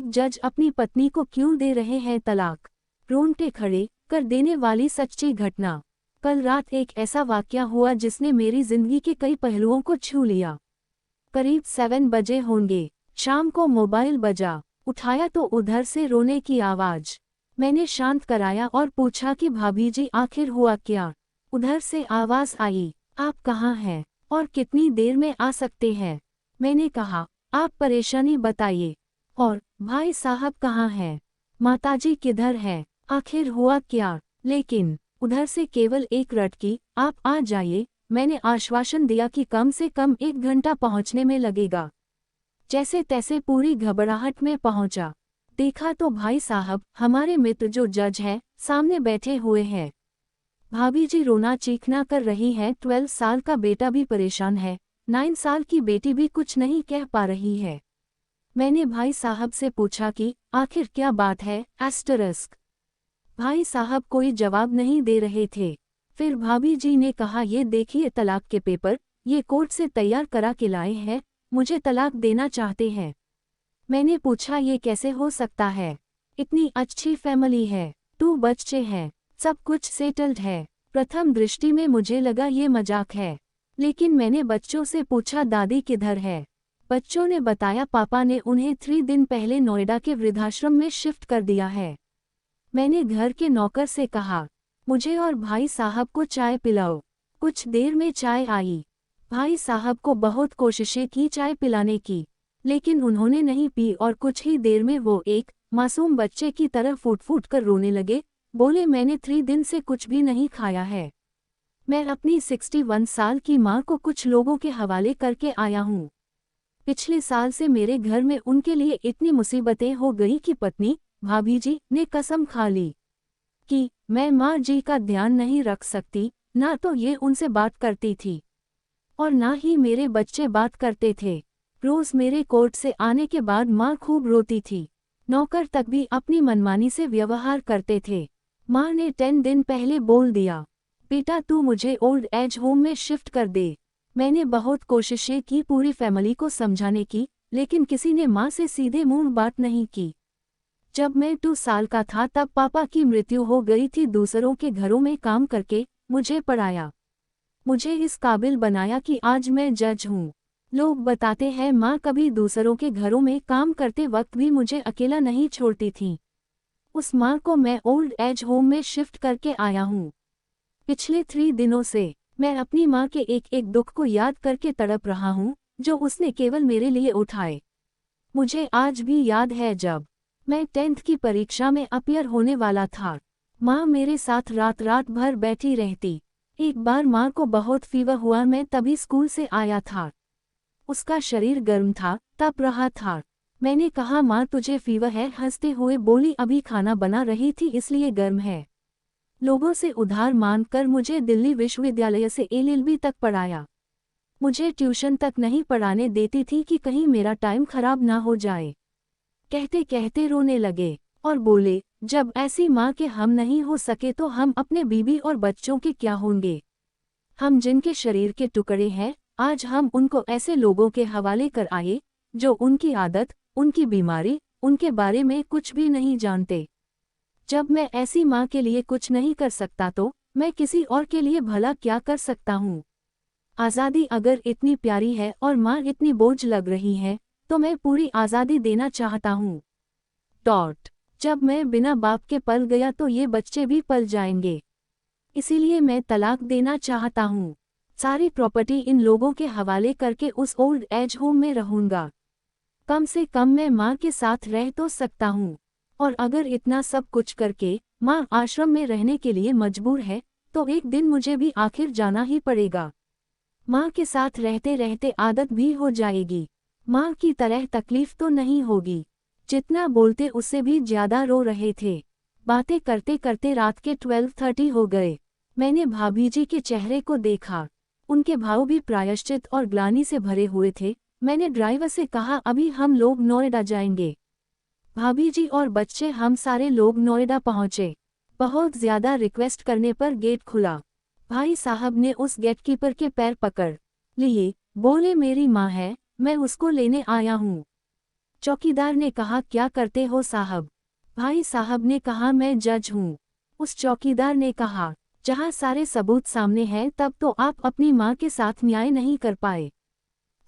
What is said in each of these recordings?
एक जज अपनी पत्नी को क्यों दे रहे हैं तलाक। रोंगटे खड़े कर देने वाली सच्ची घटना। कल रात एक ऐसा वाकया हुआ जिसने मेरी जिंदगी के कई पहलुओं को छू लिया। करीब 7 बजे होंगे। शाम को मोबाइल बजा। उठाया तो उधर से रोने की आवाज। मैंने शांत कराया और पूछा कि भाभी जी आखिर हुआ क्या। उधर से आवाज आई, आप कहाँ हैं और कितनी देर में आ सकते हैं। मैंने कहा, आप परेशानी बताइए। और भाई साहब कहाँ हैं, माताजी किधर है, आखिर हुआ क्या। लेकिन उधर से केवल एक रटकी, आप आ जाइए। मैंने आश्वासन दिया कि कम से कम 1 घंटा पहुंचने में लगेगा। जैसे तैसे पूरी घबराहट में पहुंचा। देखा तो भाई साहब, हमारे मित्र जो जज हैं, सामने बैठे हुए हैं। भाभी जी रोना चीखना कर रही हैं। 12 साल का बेटा भी परेशान है। 9 साल की बेटी भी कुछ नहीं कह पा रही है। मैंने भाई साहब से पूछा कि आखिर क्या बात है। एस्टरिस्क। भाई साहब कोई जवाब नहीं दे रहे थे। फिर भाभी जी ने कहा, ये देखिए तलाक के पेपर, ये कोर्ट से तैयार करा के लाए हैं, मुझे तलाक देना चाहते हैं। मैंने पूछा, ये कैसे हो सकता है, इतनी अच्छी फैमिली है, 2 बच्चे हैं, सब कुछ सेटल्ड है। प्रथम दृष्टि में मुझे लगा ये मजाक है, लेकिन मैंने बच्चों से पूछा दादी किधर है। बच्चों ने बताया पापा ने उन्हें 3 दिन पहले नोएडा के वृद्धाश्रम में शिफ्ट कर दिया है। मैंने घर के नौकर से कहा, मुझे और भाई साहब को चाय पिलाओ। कुछ देर में चाय आई। भाई साहब को बहुत कोशिशें की चाय पिलाने की, लेकिन उन्होंने नहीं पी और कुछ ही देर में वो एक मासूम बच्चे की तरह फूट फूट कर रोने लगे। बोले, मैंने 3 दिन से कुछ भी नहीं खाया है। मैं अपनी 61 साल की माँ को कुछ लोगों के हवाले करके आया हूँ। पिछले साल से मेरे घर में उनके लिए इतनी मुसीबतें हो गई कि पत्नी, भाभी जी, ने कसम खा ली कि मैं माँ जी का ध्यान नहीं रख सकती। ना तो ये उनसे बात करती थी और ना ही मेरे बच्चे बात करते थे। रोज मेरे कोर्ट से आने के बाद माँ खूब रोती थी। नौकर तक भी अपनी मनमानी से व्यवहार करते थे। माँ ने 10 दिन पहले बोल दिया, बेटा तू मुझे ओल्ड एज होम में शिफ्ट कर दे। मैंने बहुत कोशिशें की पूरी फैमिली को समझाने की, लेकिन किसी ने माँ से सीधे मुंह बात नहीं की। जब मैं 2 साल का था तब पापा की मृत्यु हो गई थी। दूसरों के घरों में काम करके मुझे पढ़ाया, मुझे इस काबिल बनाया कि आज मैं जज हूँ। लोग बताते हैं माँ कभी दूसरों के घरों में काम करते वक्त भी मुझे अकेला नहीं छोड़ती थी। उस माँ को मैं ओल्ड एज होम में शिफ्ट करके आया हूँ। पिछले 3 दिनों से मैं अपनी माँ के एक एक दुख को याद करके तड़प रहा हूँ, जो उसने केवल मेरे लिए उठाए। मुझे आज भी याद है जब मैं 10th की परीक्षा में अपीयर होने वाला था। माँ मेरे साथ रात रात भर बैठी रहती। एक बार माँ को बहुत फीवर हुआ, मैं तभी स्कूल से आया था। उसका शरीर गर्म था, तप रहा था। मैंने कहा, माँ तुझे फीवर है। हंसते हुए बोली, अभी खाना बना रही थी इसलिए गर्म है। लोगों से उधार मांगकर मुझे दिल्ली विश्वविद्यालय से LLB तक पढ़ाया। मुझे ट्यूशन तक नहीं पढ़ाने देती थी कि कहीं मेरा टाइम खराब ना हो जाए। कहते कहते रोने लगे और बोले, जब ऐसी माँ के हम नहीं हो सके तो हम अपने बीवी और बच्चों के क्या होंगे। हम जिनके शरीर के टुकड़े हैं, आज हम उनको ऐसे लोगों के हवाले कर आए जो उनकी आदत, उनकी बीमारी, उनके बारे में कुछ भी नहीं जानते। जब मैं ऐसी माँ के लिए कुछ नहीं कर सकता तो मैं किसी और के लिए भला क्या कर सकता हूँ। आज़ादी अगर इतनी प्यारी है और माँ इतनी बोझ लग रही है, तो मैं पूरी आज़ादी देना चाहता हूँ। जब मैं बिना बाप के पल गया तो ये बच्चे भी पल जाएंगे। इसीलिए मैं तलाक देना चाहता हूँ। सारी प्रॉपर्टी इन लोगों के हवाले करके उस ओल्ड एज होम में रहूँगा। कम से कम मैं माँ के साथ रह तो सकता हूँ। और अगर इतना सब कुछ करके माँ आश्रम में रहने के लिए मजबूर है, तो एक दिन मुझे भी आखिर जाना ही पड़ेगा। माँ के साथ रहते रहते आदत भी हो जाएगी। माँ की तरह तकलीफ तो नहीं होगी। जितना बोलते उससे भी ज्यादा रो रहे थे। बातें करते करते रात के 12:30 हो गए। मैंने भाभी जी के चेहरे को देखा। उनके भाव भी प्रायश्चित और ग्लानि से भरे हुए थे। मैंने ड्राइवर से कहा, अभी हम लोग नोएडा जाएंगे। भाभी जी और बच्चे हम सारे लोग नोएडा पहुंचे। बहुत ज्यादा रिक्वेस्ट करने पर गेट खुला। भाई साहब ने उस गेटकीपर के पैर पकड़ लिए। बोले, मेरी माँ है, मैं उसको लेने आया हूँ। चौकीदार ने कहा, क्या करते हो साहब? भाई साहब ने कहा, मैं जज हूँ। उस चौकीदार ने कहा, जहाँ सारे सबूत सामने हैं तब तो आप अपनी माँ के साथ न्याय नहीं कर पाए,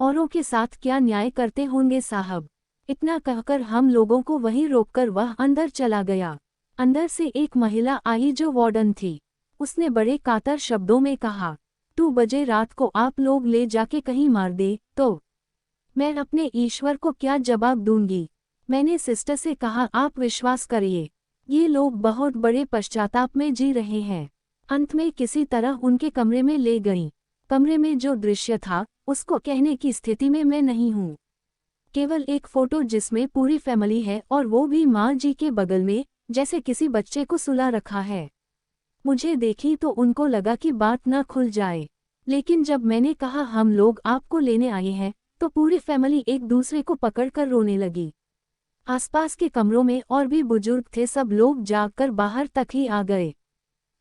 औरों के साथ क्या न्याय करते होंगे साहब? इतना कहकर हम लोगों को वहीं रोककर वह अंदर चला गया। अंदर से एक महिला आई जो वार्डन थी। उसने बड़े कातर शब्दों में कहा, 2 बजे रात को आप लोग ले जाके कहीं मार दे तो मैं अपने ईश्वर को क्या जवाब दूंगी? मैंने सिस्टर से कहा, आप विश्वास करिए, ये लोग बहुत बड़े पश्चाताप में जी रहे हैं। अंत में किसी तरह उनके कमरे में ले गईं। कमरे में जो दृश्य था उसको कहने की स्थिति में मैं नहीं हूँ। केवल एक फोटो जिसमें पूरी फैमिली है और वो भी माँ जी के बगल में, जैसे किसी बच्चे को सुला रखा है। मुझे देखी तो उनको लगा कि बात ना खुल जाए, लेकिन जब मैंने कहा हम लोग आपको लेने आए हैं तो पूरी फैमिली एक दूसरे को पकड़कर रोने लगी। आसपास के कमरों में और भी बुजुर्ग थे, सब लोग जागकर बाहर तक ही आ गए।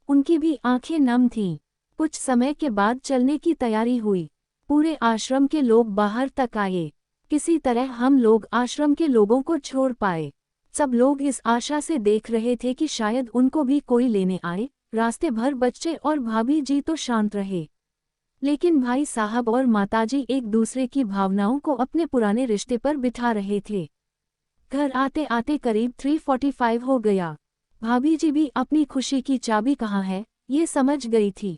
उनकी भी आंखें नम थीं। कुछ समय के बाद चलने की तैयारी हुई। पूरे आश्रम के लोग बाहर तक आए। किसी तरह हम लोग आश्रम के लोगों को छोड़ पाए। सब लोग इस आशा से देख रहे थे कि शायद उनको भी कोई लेने आए। रास्ते भर बच्चे और भाभी जी तो शांत रहे, लेकिन भाई साहब और माताजी एक दूसरे की भावनाओं को अपने पुराने रिश्ते पर बिठा रहे थे। घर आते आते करीब 3:45 हो गया। भाभी जी भी अपनी खुशी की चाबी कहाँ है ये समझ गई थी।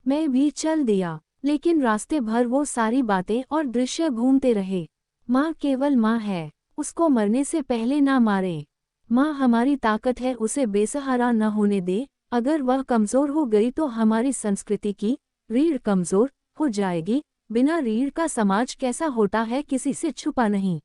मैं भी चल दिया, लेकिन रास्ते भर वो सारी बातें और दृश्य घूमते रहे। माँ केवल माँ है, उसको मरने से पहले ना मारे। माँ हमारी ताकत है, उसे बेसहारा न होने दे। अगर वह कमज़ोर हो गई तो हमारी संस्कृति की रीढ़ कमज़ोर हो जाएगी। बिना रीढ़ का समाज कैसा होता है किसी से छुपा नहीं।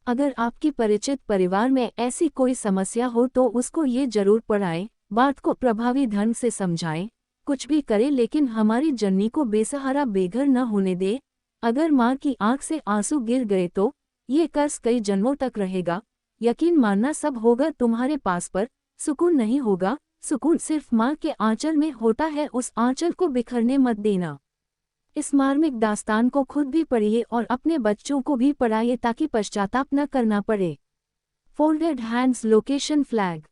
अगर आपकी परिचित परिवार में ऐसी कोई समस्या हो तो उसको ये जरूर पढ़ाएं, बात को प्रभावी ढंग से समझाएं। कुछ भी करें लेकिन हमारी जननी को बेसहारा बेघर न होने दे। अगर माँ की आंख से आंसू गिर गए तो ये कर्ज कई जन्मों तक रहेगा। यकीन मानना सब होगा तुम्हारे पास पर सुकून नहीं होगा। सुकून सिर्फ माँ के आंचल में होता है, उस आंचल को बिखरने मत देना। इस मार्मिक दास्तान को खुद भी पढ़िए और अपने बच्चों को भी पढ़ाइए ताकि पश्चाताप न करना पड़े। Folded hands location flag.